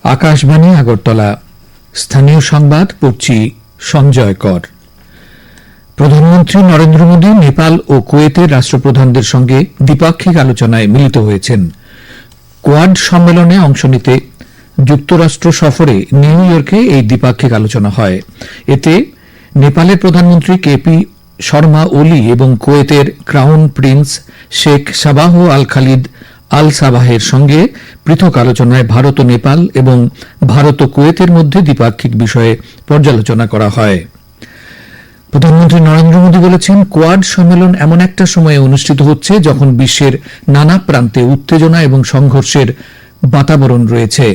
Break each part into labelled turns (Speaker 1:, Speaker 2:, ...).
Speaker 1: আকাশবাণী আগরতলা। স্থানীয় সংবাদ পড়ছি সঞ্জয় কর। প্রধানমন্ত্রী নরেন্দ্র মোদী নেপাল ও কুয়েতের রাষ্ট্রপ্রধানদের সঙ্গে দ্বিপাক্ষিক আলোচনায় মিলিত হয়েছেন। কোয়াড সম্মেলনে অংশ নিতে যুক্তরাষ্ট্র সফরে নিউ ইয়র্কে এই দ্বিপাক্ষিক আলোচনা হয়। এতে নেপালের প্রধানমন্ত্রী কেপি শর্মা ওলি এবং কুয়েতের ক্রাউন প্রিন্স শেখ সাবাহ আল খালিদ আল সাবাহের সঙ্গে পৃথক আলোচনায় ভারত ও নেপাল এবং ভারত ও কুয়েতের মধ্যে দ্বিপাক্ষিক বিষয়ে পর্যালোচনা করা হয়। প্রধানমন্ত্রী নরেন্দ্র মোদী বলেছেন, কোয়াড সম্মেলন এমন একটা সময়ে অনুষ্ঠিত হচ্ছে যখন বিশ্বের নানা প্রান্তে উত্তেজনা এবং সংঘর্ষের বাতাবরণ রয়েছে।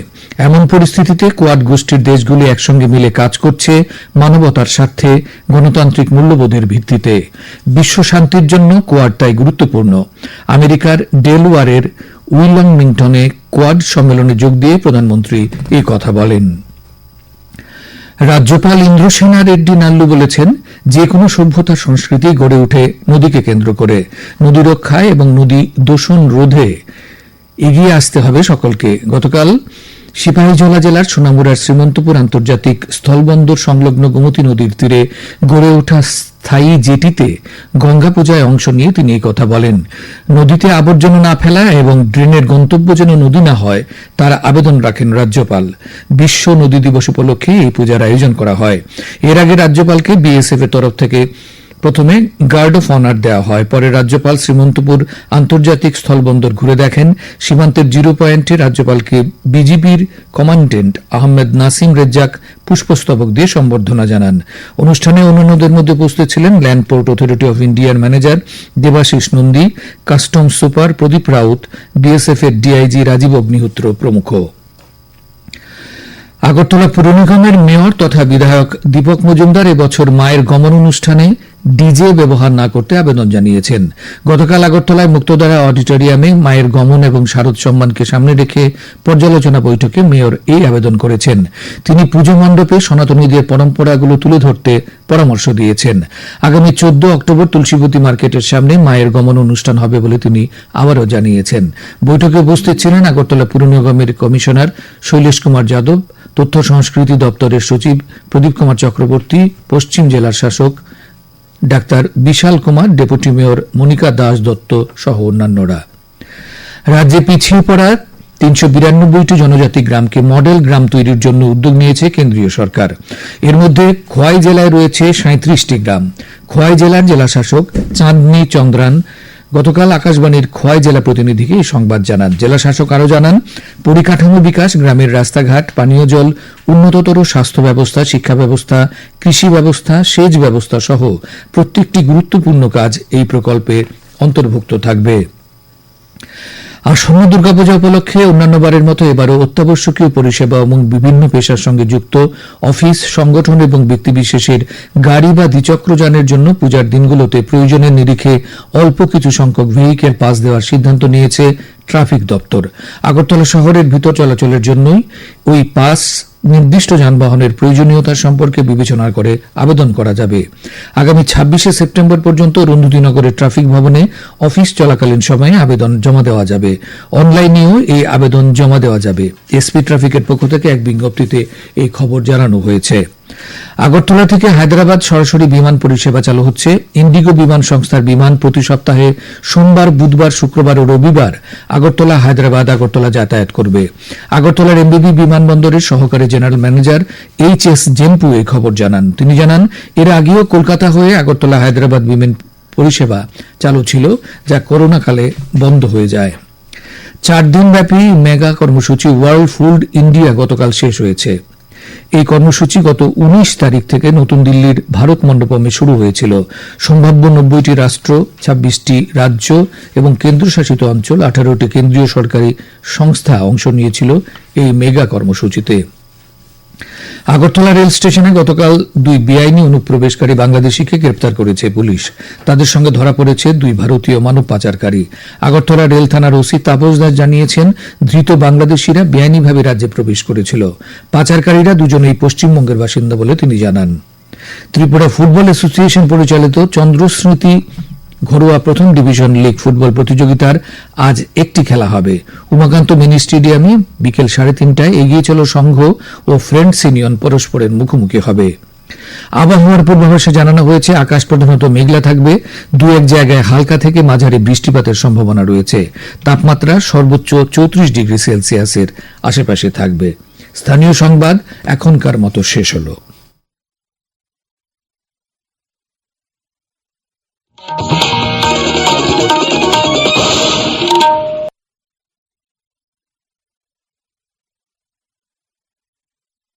Speaker 1: এমন পরিস্থিতিতে কোয়াড গোষ্ঠীর দেশগুলি একসঙ্গে মিলে কাজ করছে মানবতার স্বার্থে, গণতান্ত্রিক মূল্যবোধের ভিত্তিতে। বিশ্ব শান্তির জন্য কোয়াড তাই গুরুত্বপূর্ণ। আমেরিকার ডেলওয়ারের উইলমিংটনে কোয়াড সম্মেলনে যোগ দিয়ে প্রধানমন্ত্রী এই কথা বলেন। রাজ্যপাল ইন্দ্রসেনা রেড্ডি নাল্লু বলেছেন, যে কোনো সভ্যতার সংস্কৃতি গড়ে ওঠে নদীকে কেন্দ্র করে। নদী রক্ষায় এবং নদী দূষণ রোধে এগিয়ে আসতে হবে সকলকে। গতকাল সিপাহীজলা জেলার সোনামুড়ার শ্রীমন্তপুর আন্তর্জাতিক স্থলবন্দর সংলগ্ন গোমতী নদীর তীরে গড়ে ওঠা স্থায়ী জেটিতে গঙ্গা পূজায় অংশ নিয়ে তিনি এই কথা বলেন। নদীতে আবর্জনা না ফেলা এবং ড্রেনের গন্তব্য যেন নদী না হয় তার আবেদন রাখেন রাজ্যপাল। বিশ্ব নদী দিবস উপলক্ষে এই পূজার আয়োজন করা হয়। এর আগে রাজ্যপালকে বিএসএফ এর তরফ থেকে প্রথমে গার্ড অফ অনার দেওয়া হয়। পরে রাজ্যপাল শ্রীমন্তপুর আন্তর্জাতিক স্থলবন্দর ঘুরে দেখেন। সীমান্তের জিরো পয়েন্টে রাজ্যপালকে বিজিবির কমান্ডেন্ট আহমেদ নাসিম রেজ্জাক পুষ্পস্তবক দিয়ে সম্বর্ধনা জানান। অনুষ্ঠানে অন্যান্যদের মধ্যে উপস্থিত ছিলেন ল্যান্ড পোর্ট অথরিটি অফ ইন্ডিয়ার manager Debashis Nandi, customs super Pradip Raut, BSF এর ডিআইজি রাজীব অগ্নিহোত্র প্রমুখ। আগরতলা পুর নিগমের মেয়র তথা বিধায়ক দীপক মজুমদার এবছর মায়ের গমন অনুষ্ঠানে ডিজে ব্যবহার না করতে আবেদন জানিয়েছেন। গতকাল আগরতলায় মুক্তধারা অডিটোরিয়ামে মায়ের গমন এবং শারদ সম্মানকে সামনে রেখে পর্যালোচনা বৈঠকে মেয়র এই আবেদন করেছেন। তিনি পুজো মণ্ডপে সনাতনীদের পরম্পরাগুলো তুলে ধরতে পরামর্শ দিয়েছেন। আগামী 14 অক্টোবর তুলসীবতী মার্কেটের সামনে মায়ের গমন অনুষ্ঠান হবে বলে তিনি আবারও জানিয়েছেন। বৈঠকে উপস্থিত ছিলেন আগরতলা পুর নিগমের কমিশনার শৈলেশ কুমার যাদব, তথ্য সংস্কৃতি দপ্তরের সচিব প্রদীপ কুমার চক্রবর্তী, পশ্চিম জেলার শাসক ডাক্তার বিশাল কুমার, ডেপুটি মেয়র মনিকা দাস দত্ত সহ অন্যান্যরা। রাজ্যে পিছিয়ে পড়া 392টি জনজাতি গ্রামকে মডেল গ্রাম তৈরির জন্য উদ্যোগ নিয়েছে কেন্দ্রীয় সরকার। এর মধ্যে খোয়াই জেলায় রয়েছে 37টি গ্রাম। খোয়াই জেলার জেলাশাসক চাঁদনি চন্দ্রান গতকাল আকাশবাণীর খোয়াই জেলা প্রতিনিধিকে এই সংবাদ জানান। জেলাশাসক আরও জানান, পরিকাঠামো বিকাশ, গ্রামের রাস্তাঘাট, পানীয় জল, উন্নততর স্বাস্থ্য ব্যবস্থা, শিক্ষা ব্যবস্থা, কৃষি ব্যবস্থা, সেচ ব্যবস্থা সহ প্রত্যেকটি গুরুত্বপূর্ণ কাজ এই প্রকল্পে অন্তর্ভুক্ত থাকবে। আসন্ন দুর্গাপূজা উপলক্ষে অন্যান্যবারের মতো এবারও অত্যাবশ্যকীয় পরিষেবা এবং বিভিন্ন পেশার সঙ্গে যুক্ত অফিস, সংগঠন এবং ব্যক্তিবিশেষের গাড়ি বা দ্বিচক্রযানের জন্য পূজার দিনগুলোতে প্রয়োজনের নিরিখে অল্প কিছু সংখ্যক ভেহিকেল পাস দেওয়ার সিদ্ধান্ত নিয়েছে ট্রাফিক দপ্তর। আগরতলা শহরের ভিতর চলাচলের জন্যই ওই পাস নির্দিষ্ট যানবাহনের প্রয়োজনীয়তা সম্পর্কে বিবেচনা করে আবেদন করা যাবে। আগামী 26 সেপ্টেম্বর পর্যন্ত রন্ধুতিনগরের ট্রাফিক ভবনে অফিস চলাকালীন সময়ে আবেদন জমা দেওয়া যাবে। অনলাইনেও এই আবেদন জমা দেওয়া যাবে। এসপি ট্রাফিকের পক্ষ থেকে এক বিজ্ঞপ্তিতে এই খবর জানানো হয়েছে। আগরতলা থেকে হায়দ্রাবাদ সরাসরি বিমান পরিষেবা চালু হচ্ছে। ইন্ডিগো বিমান সংস্থার বিমান প্রতি সপ্তাহে সোমবার, বুধবার, শুক্রবার ও রবিবার আগরতলা হায়দ্রাবাদ আগরতলা যাতায়াত করবে। আগরতলার এমবিবি বিমানবন্দরের সহকারী জেনারেল ম্যানেজার এইচ.এস. জেম্পু এই খবর জানান। তিনি জানান, এর আগেও কলকাতা হয়ে আগরতলা হায়দ্রাবাদ বিমান পরিষেবা চালু ছিল, যা করোনাকালে বন্ধ হয়ে যায়। 4 দিনব্যাপী মেগা কর্মসূচি ওয়ার্ল্ড ফুড ইন্ডিয়া গতকাল শেষ হয়েছে। এই কর্মসূচি গত 19 তারিখ থেকে নতুন দিল্লির ভারত মণ্ডপমে শুরু হয়েছিল। সম্ভাব্য 90টি রাষ্ট্র, 26টি রাজ্য এবং কেন্দ্রশাসিত অঞ্চল, 18টি কেন্দ্রীয় সরকারি সংস্থা অংশ নিয়েছিল এই মেগা কর্মসূচিতে। আগরতলা রেল স্টেশনে গতকাল 2 বেআইনি অনুপ্রবেশকারী বাংলাদেশিকে গ্রেপ্তার করেছে পুলিশ। তাদের সঙ্গে ধরা পড়েছে 2 ভারতীয় মানব পাচারকারী। আগরতলা রেল থানার ওসি তাপস দাস জানিয়েছেন, ধৃত বাংলাদেশিরা বেআইনিভাবে রাজ্যে প্রবেশ করেছিল। পাচারকারীরা দুজনেই পশ্চিমবঙ্গের বাসিন্দা বলে তিনি জানান। ত্রিপুরা ফুটবল অ্যাসোসিয়েশন পরিচালিত চন্দ্রস্মৃতি ঘরোয়া প্রথম ডিভিশন লীগ ফুটবল প্রতিযোগিতার আজ একটি খেলা হবে। উমাকান্ত মিনি স্টেডিয়ামে বিকেল 3:30টায় এগিয়ে চলো সংঘ ও ফ্রেন্ডস ইউনিয়ন পরস্পরের মুখোমুখি হবে। আবহাওয়ার পূর্বাভাসে জানানো হয়েছে আকাশ প্রধানত মেঘলা থাকবে, দু এক জায়গায় হালকা থেকে মাঝারি বৃষ্টিপাতের সম্ভাবনা রয়েছে। তাপমাত্রা সর্বোচ্চ 34 ডিগ্রি সেলসিয়াসের আশেপাশে থাকবে। স্থানীয় সংবাদ এখনকার মতো শেষ হলো।